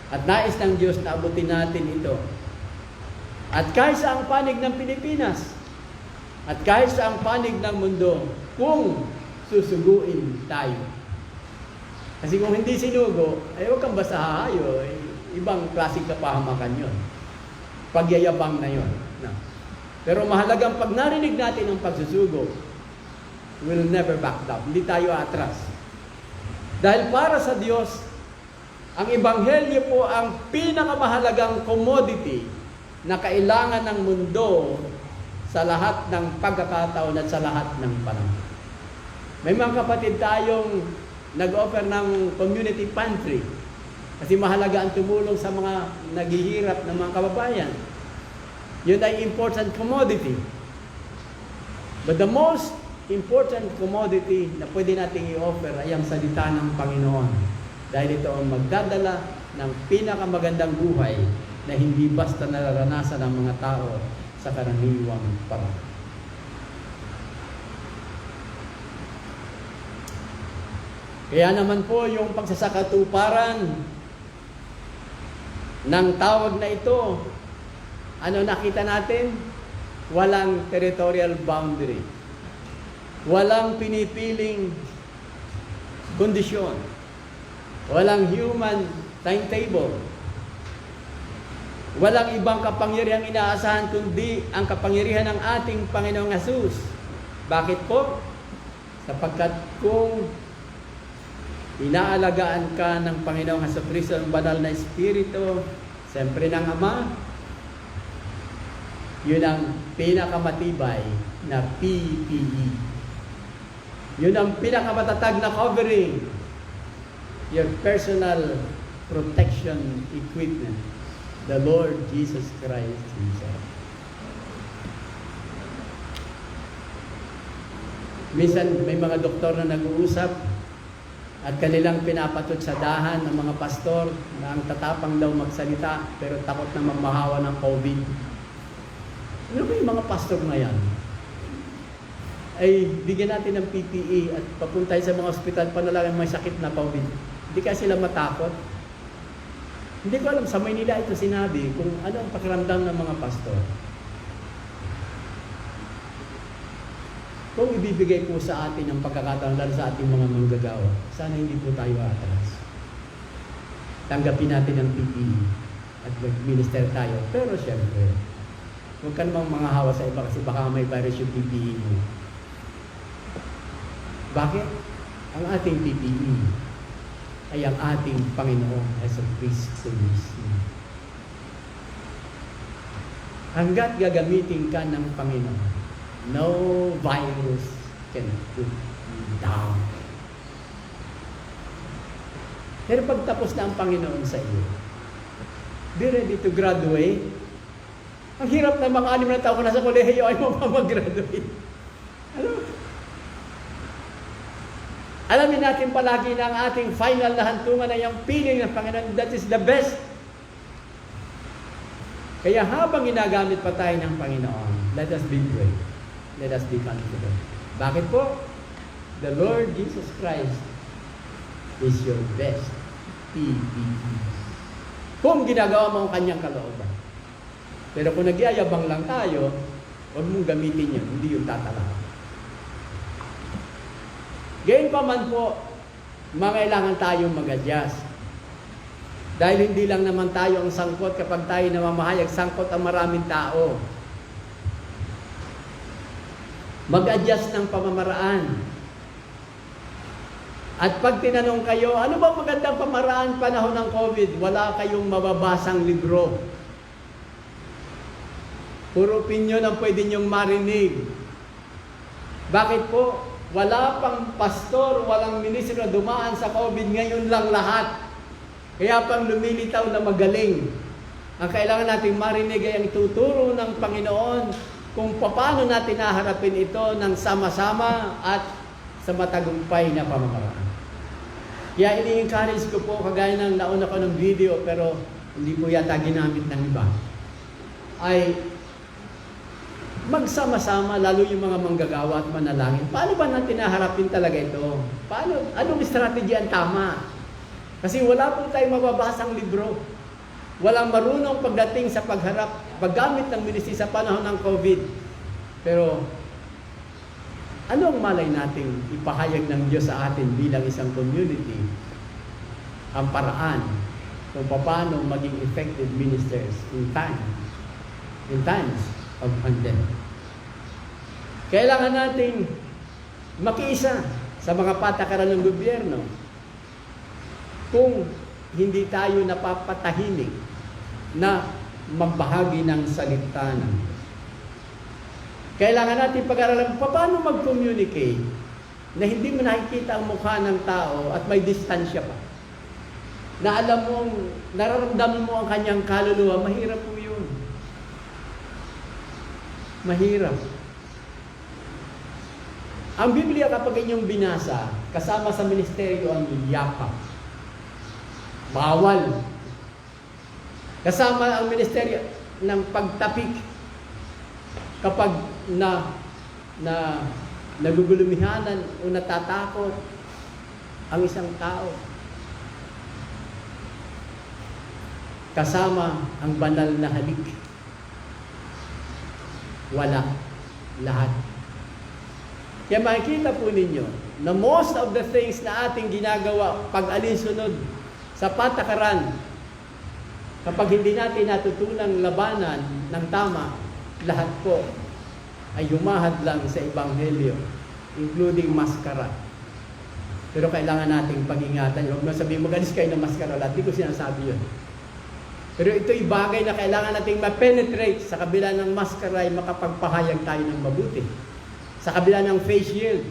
At nais ng Diyos na abutin natin ito. At kahit sa ang panig ng Pilipinas, at kahit sa ang panig ng mundo, kung susuguin tayo. Kasi kung hindi sinugo, ay huwag kang basta hahayo, ibang klaseng kapahamakan yun. Pagyayabang na yun. No. Pero mahalagang pag narinig natin ang pagsusugo, we'll never back down. Hindi tayo atras. Dahil para sa Diyos, ang Ebanghelyo po ang pinakamahalagang commodity na kailangan ng mundo sa lahat ng pagkakataon at sa lahat ng panahon. May mga kapatid tayong nag-offer ng community pantry kasi mahalaga ang tumulong sa mga naghihirap ng mga kababayan. Yun ay important commodity. But the most important commodity na pwede nating i-offer ay ang salita ng Panginoon. Dahil ito ang magdadala ng pinakamagandang buhay na hindi basta nararanasan ng mga tao sa karaniwang paraan. Kaya naman po yung pagsasakatuparan ng tawag na ito, ano nakita natin? Walang territorial boundary. Walang pinipiling kondisyon. Walang human timetable. Walang ibang kapangyarihang inaasahan kundi ang kapangyarihan ng ating Panginoong Hesus. Bakit po? Sapagkat kung inaalagaan ka ng Panginoong Jesucristo, ang banal na Espiritu, siyempre ng Ama, yun ang pinakamatibay na PPE. Yun ang pinakamatatag na covering. Your personal protection equipment. The Lord Jesus Christ Himself. Minsan may mga doktor na nag-uusap at kanilang pinapatot sa dahan ng mga pastor na ang tatapang daw magsalita pero takot na magmahawa ng COVID. Ano ba yung mga pastor na yan? Ay bigyan natin ng PPE at papuntay sa mga ospital panalangin may sakit na COVID. Hindi kaya sila matakot? Hindi ko alam, sa Maynila ito sinabi kung ano ang pakiramdam ng mga pastor. Kung ibibigay po sa atin ang pagkakataon lalo sa ating mga manggagawa, sana hindi po tayo atras. Tanggapin natin ang PPE at mag-minister tayo. Pero syempre, huwag ka namang mga hawa sa iba kasi baka may virus yung PPE mo. Bakit? Ang ating PPE ay ang ating Panginoong Jesucristo mismo. Hanggat gagamitin ka ng Panginoon, no virus can put you down. Pero pag tapos na ang Panginoon sa iyo, be ready to graduate. Ang hirap na mga 6 na taon ko na sa kolehiyo ay mo pa mag-graduate. Alamin natin palagi na ang ating final na hantungan ay ang piling ng Panginoon. That is the best. Kaya habang ginagamit pa tayo ng Panginoon, let us be brave. Let us be confident. Bakit po? The Lord Jesus Christ is your best PPE. Kung ginagawa mo ang kanyang kalooban. Pero kung nagyayabang lang tayo, huwag mong gamitin yun. Hindi yung tatala. Gayon pa man po, kailangan tayong mag-adjust. Dahil hindi lang naman tayo ang sangkot kapag tayo namamahayag, sangkot ang maraming tao. Mag-adjust ng pamamaraan. At pag tinanong kayo, ano ba magandang pamaraan panahon ng COVID? Wala kayong mababasang libro. Puro opinion ang pwede niyong marinig. Bakit po? Wala pang pastor, walang ministro dumaan sa COVID, ngayon lang lahat. Kaya pang lumilitaw na magaling. Ang kailangan nating marinig ay ang tuturo ng Panginoon kung paano natin naharapin ito ng sama-sama at sa matagumpay na pamamaraan. Kaya ini-encourage ko po, kagaya ng nauna ko ng video pero hindi po yata ginamit ng iba, ay magsama-sama, lalo yung mga manggagawa at manalangin. Paano ba natin naharapin talaga ito? Anong strategy ang tama? Kasi wala po tayong mababasang libro. Walang marunong pagdating sa paggamit ng ministry sa panahon ng COVID. Pero, ano ang malay nating ipahayag ng Diyos sa atin bilang isang community? Ang paraan kung paano maging effective ministers in times of pandemic. Kailangan nating makiisa sa mga patakaran ng gobyerno. Kung hindi tayo napapatahimik na magbahagi ng salita ng Diyos. Kailangan natin pag-aralan paano mag-communicate na hindi mo nakikita ang mukha ng tao at may distansya pa. Na alam mong, nararamdaman mo ang kanyang kaluluwa, mahirap po yun. Mahirap. Ang Biblia kapag inyong binasa, kasama sa ministeryo ang yakap. Bawal. Kasama ang ministeryo ng pagtapik. Kapag nagugulumihanan o natatakot ang isang tao. Kasama ang banal na halik. Wala. Lahat. Kaya makikita po ninyo na most of the things na ating ginagawa pag alinsunod sa patakaran, kapag hindi natin natutunang labanan ng tama, lahat po ay humahad lang sa Ebanghelyo, including maskara. Pero kailangan nating pag-ingatan. Huwag mo sabihin, magalis kayo ng maskara. Hindi ko sinasabi yun. Pero ito'y bagay na kailangan nating ma-penetrate. Sa kabila ng maskara ay makapagpahayag tayo ng mabuti. Sa kabila ng face shield,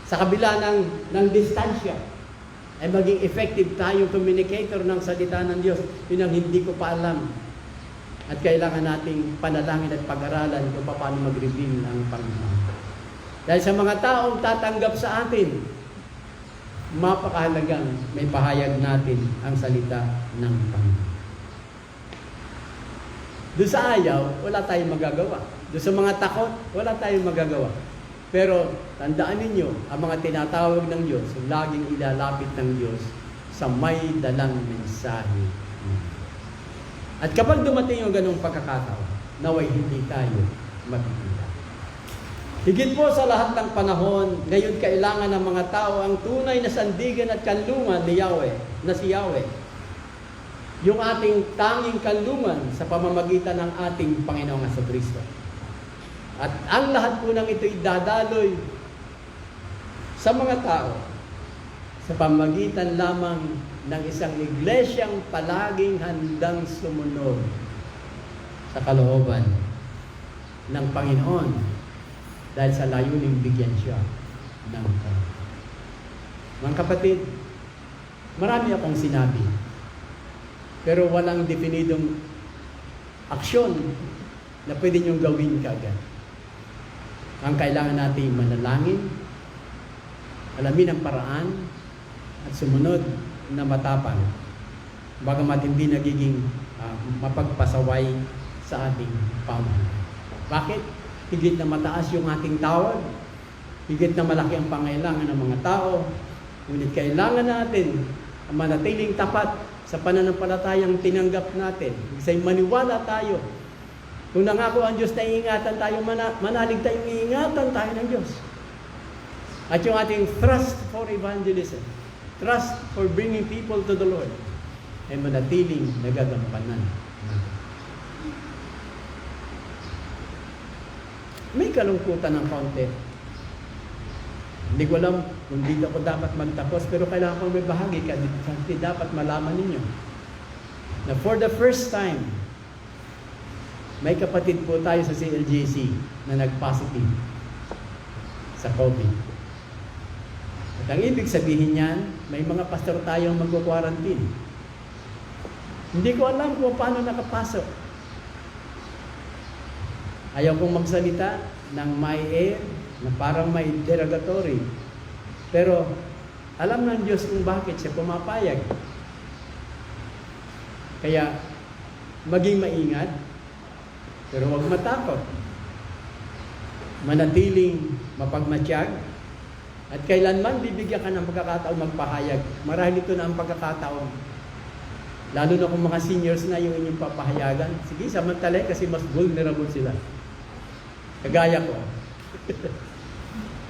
sa kabila ng distansya, ay maging effective tayong communicator ng salita ng Diyos. Yun ang hindi ko pa alam. At kailangan nating panalangin at pag-aralan kung paano mag-reveal ng Panginoon. Dahil sa mga taong tatanggap sa atin, mapakahalagang may pahayag natin ang salita ng Panginoon. Doon sa ayaw, wala tayong magagawa. Doon sa mga takot, wala tayong magagawa. Pero tandaan ninyo, ang mga tinatawag ng Diyos, laging ilalapit ng Diyos sa may dalang mensahe. At kapag dumating yung ganong pagkakataon, naway hindi tayo magkikita. Higit po sa lahat ng panahon, ngayon kailangan ng mga tao ang tunay na sandigan at kanlungan ni Yahweh, na si Yahweh. Yung ating tanging kanlungan sa pamamagitan ng ating Panginoong Jesucristo. At ang lahat po ng ito'y dadaloy sa mga tao sa pamamagitan lamang ng isang iglesyang palaging handang sumunod sa kalooban ng Panginoon dahil sa layuning bigyan siya ng tao. Mga kapatid, marami akong sinabi, pero walang definidong aksyon na pwede niyong gawin kaagad. Ang kailangan natin manalangin, alamin ang paraan, at sumunod na matapang, bagamat hindi nagiging mapagpasaway sa ating pamahalaan. Bakit? Higit na mataas yung ating tawag, higit na malaki ang pangailangan ng mga tao, ngunit kailangan natin ang manatiling tapat sa pananampalatayang tinanggap natin. Isa'y maniwala tayo. Kung nangako ang Diyos na iingatan tayo, manalig tayong iingatan tayo ng Diyos. At yung ating thrust for evangelism, trust for bringing people to the Lord, ay manatiling nagagampanan. May kalungkutan ng kaunti. Hindi ko alam kung dito ako dapat magtapos, pero kailangan ko may bahagi kasi dapat malaman ninyo na for the first time, may kapatid po tayo sa CLGC na nag-positive sa COVID. At ang ibig sabihin niyan, may mga pastor tayong mag-quarantine. Hindi ko alam kung paano nakapasok. Ayaw kong magsalita ng may air na parang may derogatory. Pero alam ng Diyos kung bakit siya pumapayag. Kaya maging maingat, pero huwag matakot. Manatiling mapagmatsyag, at kailanman bibigyan ka ng pagkakataon magpahayag. Marahil ito na ang pagkakataon. Lalo na kung mga seniors na yung inyong papahayagan. Sige, samantalay kasi mas vulnerable sila. Kagaya ko.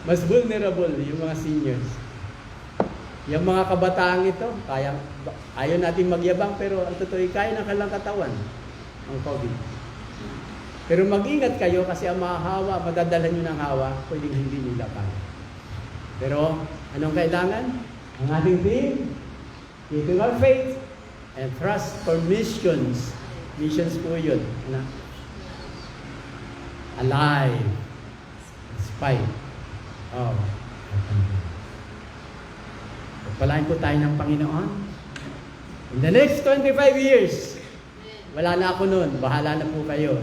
Mas vulnerable yung mga seniors. Yung mga kabataan ito, ayaw natin magyabang, pero ang totoo, kaya ng kanilang katawan ang COVID. Pero mag-ingat kayo kasi ang mahahawa, madadala nyo ng hawa, pwedeng hindi nila kaya. Pero anong kailangan? Ang ating theme, keeping our faith and trust for missions. Missions po yun. Alive. In spite of. Pagpalain po tayo ng Panginoon. In the next 25 years, wala na ako nun. Bahala na po kayo.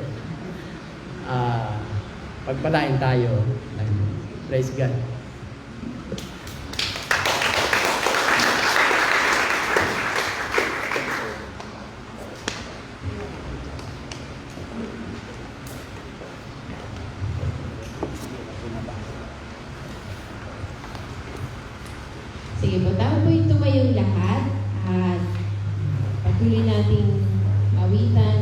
Pagpalain tayo. Praise God. Sige po, tao po ito kayong lahat at patuloy nating awitan